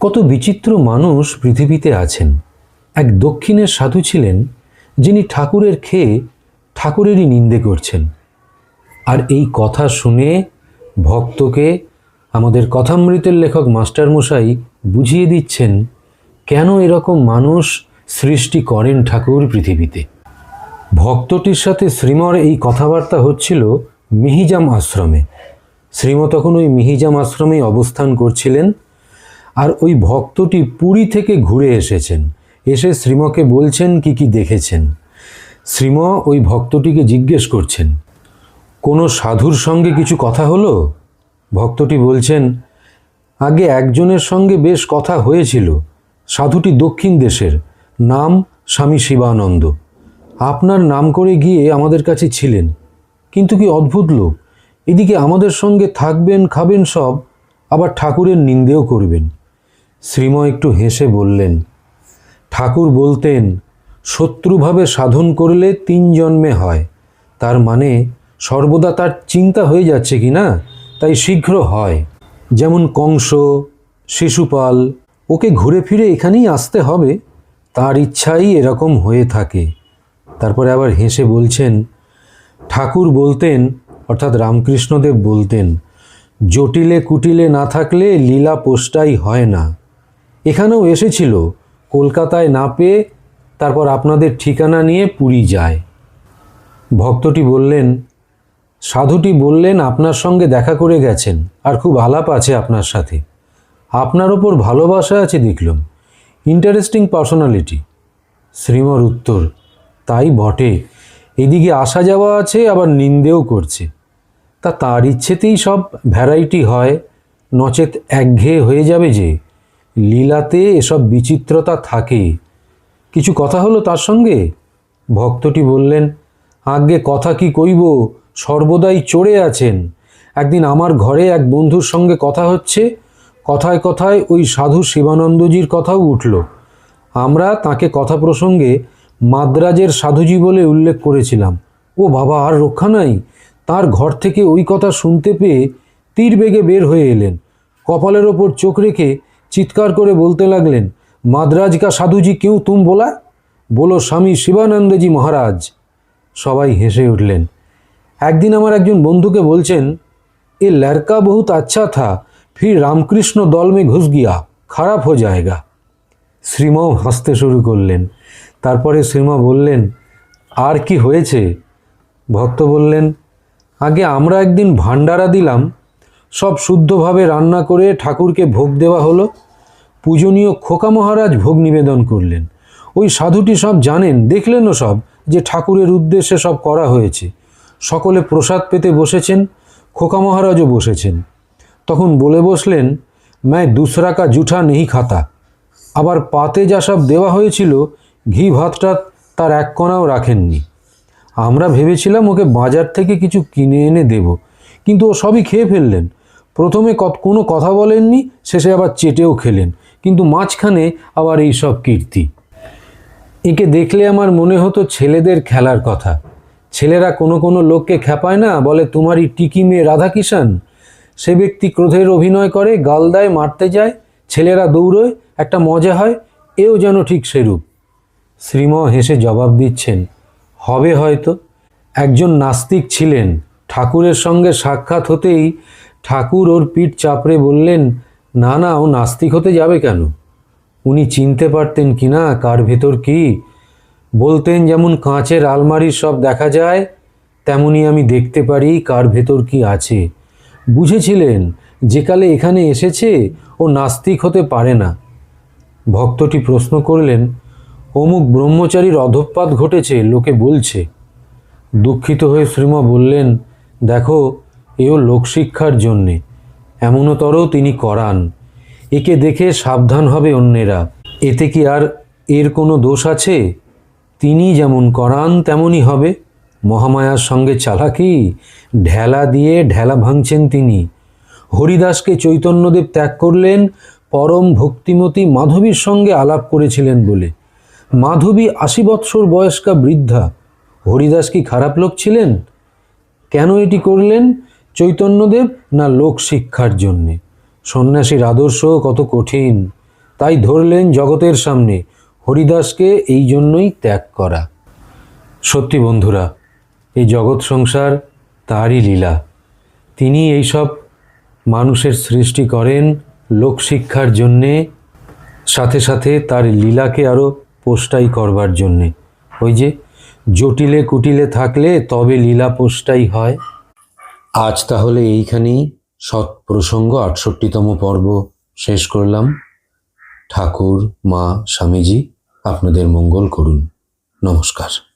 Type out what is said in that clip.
কত বিচিত্র মানুষ পৃথিবীতে আছেন। এক দক্ষিণের সাধু ছিলেন, যিনি ঠাকুরের খেয়ে ঠাকুরেরই নিন্দে করছেন। আর এই কথা শুনে ভক্তকে আমাদের কথামৃতের লেখক মাস্টারমশাই বুঝিয়ে দিচ্ছেন কেন এরকম মানুষ সৃষ্টি করেন ঠাকুর পৃথিবীতে। ভক্তটির সাথে শ্রীমর এই কথাবার্তা হচ্ছিল মিহিজাম আশ্রমে। শ্রীম তখন ওই মিহিজাম আশ্রমেই অবস্থান করছিলেন। আর ওই ভক্তটি পুরী থেকে ঘুরে এসেছেন, এসে শ্রীমকে বলছেন কি কি দেখেছেন। শ্রীম ওই ভক্তটিকে জিজ্ঞেস করছেন, কোনো সাধুর সঙ্গে কিছু কথা হলো? ভক্তটি বলছেন, আগে একজনের সঙ্গে বেশ কথা হয়েছিল। সাধুটি দক্ষিণ দেশের, নাম স্বামী শিবানন্দ। আপনার নাম করে গিয়ে আমাদের কাছে ছিলেন, কিন্তু কি অদ্ভুত লোক, এদিকে আমাদের সঙ্গে থাকবেন, খাবেন সব, আবার ঠাকুরের নিন্দেও করবেন। শ্রীম একটু হেসে বললেন, ঠাকুর বলতেন শত্রুভাবে সাধন করলে 3 জন্মে হয়। তার মানে সর্বদা তার চিন্তা হয়ে যাচ্ছে কি না, তাই শীঘ্র হয়। যেমন কংস, শিশুপাল, ওকে ঘুরে ফিরে এখানেই আসতে হবে, তার ইচ্ছাই এরকম হয়ে থাকে। তারপরে আবার হেসে বলছেন, ঠাকুর বলতেন, অর্থাৎ রামকৃষ্ণদেব বলতেন, জটিলে কুটিলে না থাকলে লীলা পোষ্টাই হয় না। এখানেও এসেছিল, কলকাতায় না পেয়ে তারপর আপনাদের ঠিকানা নিয়ে পুরী যায়। ভক্তটি বললেন, সাধুটি বললেন আপনার সঙ্গে দেখা করে গেছেন, আর খুব আলাপ আছে আপনার সাথে। আপনার ওপর ভালোবাসা আছে দেখলাম, ইন্টারেস্টিং পার্সোনালিটি। শ্রীমর উত্তর, তাই বটে, এদিকে আসা যাওয়া আছে, আবার নিন্দেও করছে। তা তার ইচ্ছেতেই সব ভ্যারাইটি হয়, নচেত একঘেয়ে হয়ে যাবে যে। লীলাতে এসব বিচিত্রতা থাকে। কিছু কথা হলো তার সঙ্গে? ভক্তটি বললেন, আজ্ঞে কথা কি কইব, সর্বদাই চড়ে আছেন। একদিন আমার ঘরে এক বন্ধুর সঙ্গে কথা হচ্ছে, কথায় কথায় ওই সাধু শিবানন্দজির কথাও উঠল। আমরা তাকে কথা প্রসঙ্গে মাদ্রাজের সাধুজি বলে উল্লেখ করেছিলাম। ও বাবা, আর রক্ষা নাই, তার ঘর থেকে ওই কথা শুনতে পেয়ে তীর বেগে বের হয়ে এলেন। কপালের ওপর চোখ রেখে চিৎকার করে বলতে লাগলেন, মাদ্রাজ কা সাধুজি কেউ তুম বলা? বলো স্বামী শিবানন্দজি মহারাজ। সবাই হেসে উঠলেন। একদিন আমার একজন বন্ধুকে বলছেন, এ লড়কা বহুত আচ্ছা থা, ফির রামকৃষ্ণ দল মে ঘুস গিয়া, খারাপ হো যায়গা। শ্রীমাও হাসতে শুরু করলেন। তারপরে শ্রীমা বললেন, আর কি হয়েছে? ভক্ত বললেন, আগে আমরা একদিন ভান্ডারা দিলাম, সব শুদ্ধভাবে রান্না করে ঠাকুরকে ভোগ দেওয়া হলো। পূজনীয় খোকা মহারাজ ভোগ নিবেদন করলেন। ওই সাধুটি সব জানেন, দেখলেনও সব যে ঠাকুরের উদ্দেশ্যে সব করা হয়েছে। সকলে প্রসাদ পেতে বসেছেন, খোকা মহারাজও বসেছেন। তখন বলে বসলেন, मैं दूसरा का जूठा नहीं खाता। আবার পাতে যা সব দেওয়া হয়েছিল, ঘি ভাতটা তার এক কণাও রাখেননি। আমরা ভেবেছিলাম ওকে বাজার থেকে কিছু কিনে এনে দেব, কিন্তু ও সবই খেয়ে ফেললেন। প্রথমে কোনো কথা বলেননি, শেষে আবার চেটেও খেলেন, কিন্তু মাঝখানে আবার এই সব কীর্তি। একে দেখলে আমার মনে হতো ছেলেদের খেলার কথা। ছেলেরা কোনো লোককে খেপায় না, বলে তোমারই টিকি মেয়ে রাধাকিষাণ। সে ব্যক্তি ক্রোধের অভিনয় করে, গাল দেয়, মারতে যায়, ছেলেরা দৌড়োয়, একটা মজা হয়। এও যেন ঠিক সেরূপ। শ্রীম হেসে জবাব দিচ্ছেন, হবে হয়তো। একজন নাস্তিক ছিলেন, ঠাকুরের সঙ্গে সাক্ষাৎ হতেই ঠাকুর ওর পিঠ চাপড়ে বললেন, না না, ও নাস্তিক হতে যাবে কেন? উনি চিনতে পারতেন কি না কার ভেতর কি। বলতেন, যেমন কাঁচের আলমারির সব দেখা যায়, তেমনি আমি দেখতে পারি কার ভেতর কি আছে। বুঝেছিলেন যেকালে এখানে এসেছে ও নাস্তিক হতে পারে না। ভক্তটি প্রশ্ন করলেন, অমুক ব্রহ্মচারীর অধঃপাত ঘটেছে, লোকে বলছে। দুঃখিত হয়ে শ্রীমা বললেন, দেখো, এও লোকশিক্ষার জন্যে, এমনতরও তিনি করান। একে দেখে সাবধান হবে অন্যেরা। এতে কি আর এর কোনো দোষ আছে? তিনি যেমন করান তেমনই হবে। মহামায়ার সঙ্গে চালাকি, ঢেলা দিয়ে ঢেলা ভাঙছেন তিনি। হরিদাসকে চৈতন্যদেব ত্যাগ করলেন পরম ভক্তিমতী মাধবীর সঙ্গে আলাপ করেছিলেন বলে। মাধবী 80 বৎসর বয়স্কা বৃদ্ধা। হরিদাস কি খারাপ লোক ছিলেন? কেন এটি করলেন চৈতন্যদেব? না লোক শিক্ষার জন্যে। সন্ন্যাসীর আদর্শ কত কঠিন। তাই ধরলেন জগতের সামনে হরিদাসকে এই জন্যই ত্যাগ করা। সত্যি বন্ধুরা, এই জগৎ সংসার তারই লীলা। তিনি এইসব মানুষের সৃষ্টি করেন লোকশিক্ষার জন্যে, সাথে সাথে তার লীলাকে আরও পোষ্টাই করবার জন্যে। ওই যে জটিলে কুটিলে থাকলে তবে লীলা পোষ্টাই হয়। আজ তাহলে এইখানেই সৎ প্রসঙ্গ ৬৮তম পর্ব শেষ করলাম। ঠাকুর, মা, স্বামীজি আপনাদের মঙ্গল করুন। নমস্কার।